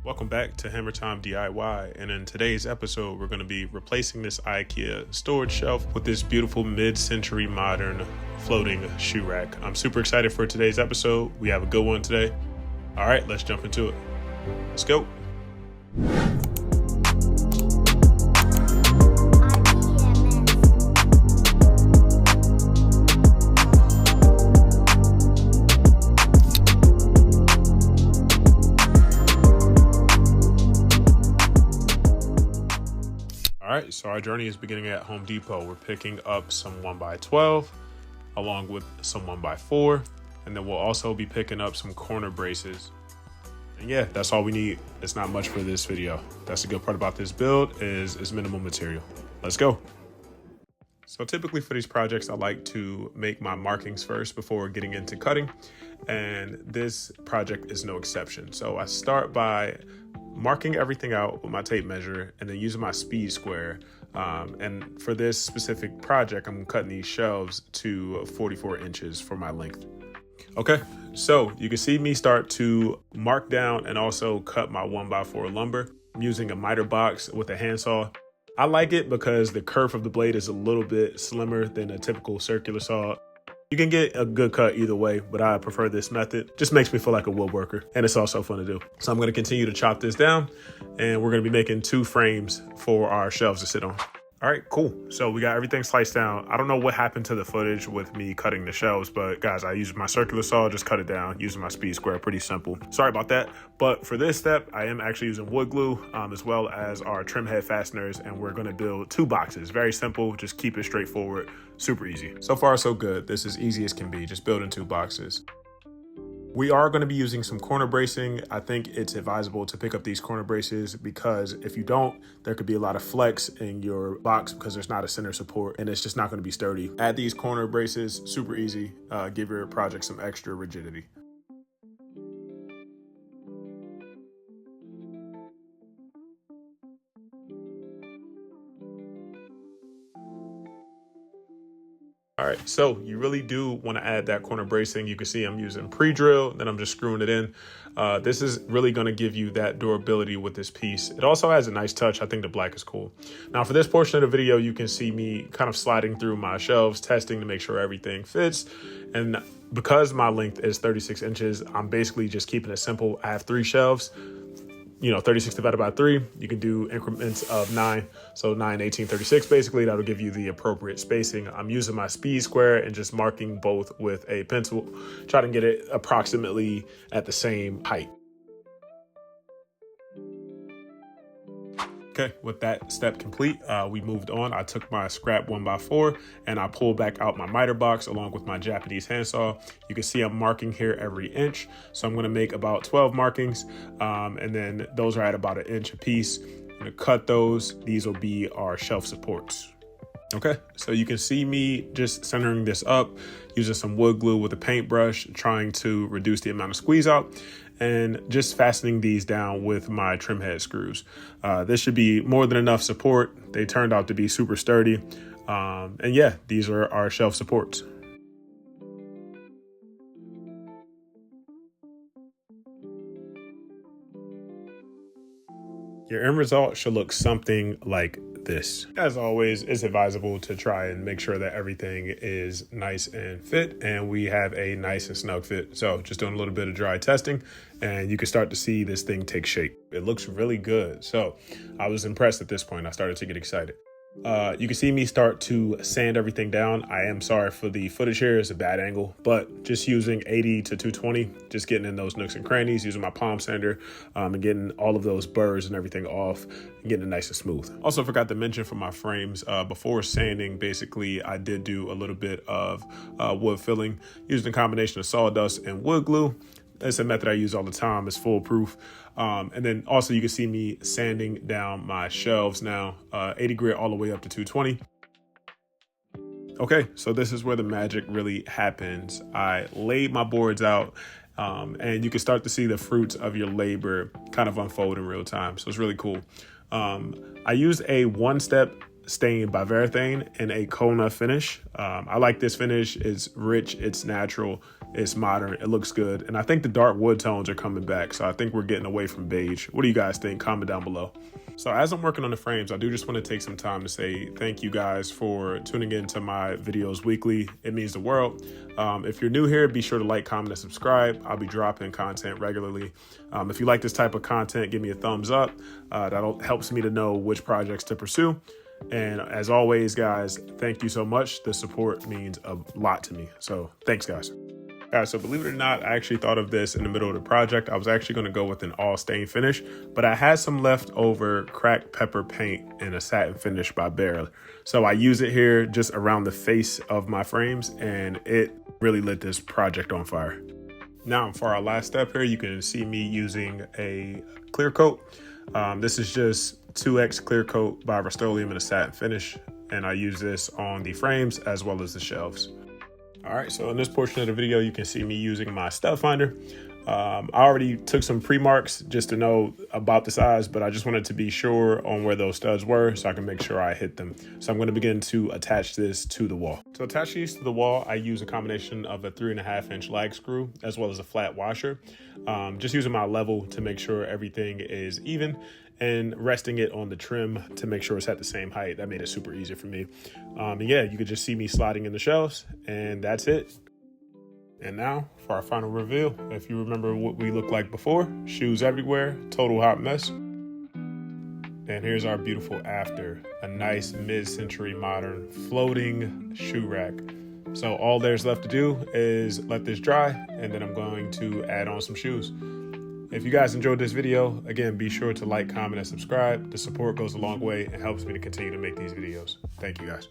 Welcome back to Hammer Time DIY, and in today's episode we're going to be replacing this IKEA storage shelf with this beautiful mid-century modern floating shoe rack. I'm super excited for today's episode. We have a good one today. All right, let's jump into it. Let's go. Alright, so our journey is beginning at Home Depot. We're picking up some 1x12 along with some 1x4, and then we'll also be picking up some corner braces. And yeah, that's all we need. It's not much for this video. That's the good part about this build is minimal material. Let's go. So typically for these projects, I like to make my markings first before getting into cutting, and this project is no exception. So I start by marking everything out with my tape measure and then using my speed square. And for this specific project, I'm cutting these shelves to 44 inches for my length. Okay, so you can see me start to mark down and also cut my 1x4 lumber. I'm using a miter box with a handsaw. I like it because the curve of the blade is a little bit slimmer than a typical circular saw. You can get a good cut either way, but I prefer this method. Just makes me feel like a woodworker, and it's also fun to do. So I'm going to continue to chop this down, and we're going to be making 2 frames for our shelves to sit on. All right, cool. So we got everything sliced down. I don't know what happened to the footage with me cutting the shelves, but guys, I used my circular saw, just cut it down using my speed square. Pretty simple. Sorry about that. But for this step, I am actually using wood glue as well as our trim head fasteners, and we're going to build 2 boxes. Very simple. Just keep it straightforward. Super easy. So far, so good. This is easy as can be. Just building 2 boxes. We are going to be using some corner bracing. I think it's advisable to pick up these corner braces because if you don't, there could be a lot of flex in your box because there's not a center support and it's just not going to be sturdy. Add these corner braces, super easy. Give your project some extra rigidity. All right, so you really do want to add that corner bracing. You can see I'm using pre-drill, then I'm just screwing it in. This is really going to give you that durability with this piece. It also has a nice touch. I think the black is cool. Now for this portion of the video, you can see me kind of sliding through my shelves, testing to make sure everything fits. And because my length is 36 inches, I'm basically just keeping it simple. I have 3 shelves. 36 divided by 3, you can do increments of 9. So 9, 18, 36, basically, that'll give you the appropriate spacing. I'm using my speed square and just marking both with a pencil, try to get it approximately at the same height. Okay, with that step complete, we moved on. I took my scrap 1x4 and I pulled back out my miter box along with my Japanese handsaw. You can see I'm marking here every inch. So I'm gonna make about 12 markings and then those are at about 1 inch a piece. I'm gonna cut those. These will be our shelf supports. Okay, so you can see me just centering this up, using some wood glue with a paintbrush, trying to reduce the amount of squeeze out, and just fastening these down with my trim head screws. This should be more than enough support. They turned out to be super sturdy. And yeah, these are our shelf supports. Your end result should look something like this. As always, it's advisable to try and make sure that everything is nice and fit, and we have a nice and snug fit. So just doing a little bit of dry testing and you can start to see this thing take shape. It looks really good. So I was impressed at this point. I started to get excited. You can see me start to sand everything down. I am sorry for the footage here. It's a bad angle, but just using 80 to 220, just getting in those nooks and crannies, using my palm sander and getting all of those burrs and everything off and getting it nice and smooth. Also forgot to mention for my frames, before sanding, basically I did do a little bit of wood filling using a combination of sawdust and wood glue. It's a method I use all the time. It's foolproof. And then also you can see me sanding down my shelves now, 80 grit all the way up to 220. Okay, so this is where the magic really happens. I laid my boards out and you can start to see the fruits of your labor kind of unfold in real time. So it's really cool. I used a 1-step stain by Varathane in a Kona finish. I like this finish. It's rich, it's natural, It's modern. It looks good. And I think the dark wood tones are coming back. So I think we're getting away from beige. What do you guys think? Comment down below. So as I'm working on the frames, I do just want to take some time to say thank you guys for tuning into my videos weekly. It means the world. If you're new here, be sure to like, comment, and subscribe. I'll be dropping content regularly. If you like this type of content, give me a thumbs up. That helps me to know which projects to pursue. And as always, guys, thank you so much. The support means a lot to me. So thanks, guys. Guys, so believe it or not, I actually thought of this in the middle of the project. I was actually going to go with an all stain finish, but I had some leftover cracked pepper paint in a satin finish by Bear. So I use it here just around the face of my frames, and it really lit this project on fire. Now for our last step here, you can see me using a clear coat. This is just 2X clear coat by Rust-Oleum in a satin finish, and I use this on the frames as well as the shelves. All right, so in this portion of the video, you can see me using my stud finder. I already took some pre-marks just to know about the size, but I just wanted to be sure on where those studs were so I can make sure I hit them. So I'm going to begin to attach this to the wall. To attach these to the wall, I use a combination of a 3.5-inch lag screw as well as a flat washer. Just using my level to make sure everything is even, and resting it on the trim to make sure it's at the same height. That made it super easy for me. And yeah, you could just see me sliding in the shelves, and that's it. And now for our final reveal. If you remember what we looked like before, shoes everywhere, total hot mess. And here's our beautiful after, a nice mid-century modern floating shoe rack. So all there's left to do is let this dry, and then I'm going to add on some shoes. If you guys enjoyed this video, again, be sure to like, comment, and subscribe. The support goes a long way and helps me to continue to make these videos. Thank you guys.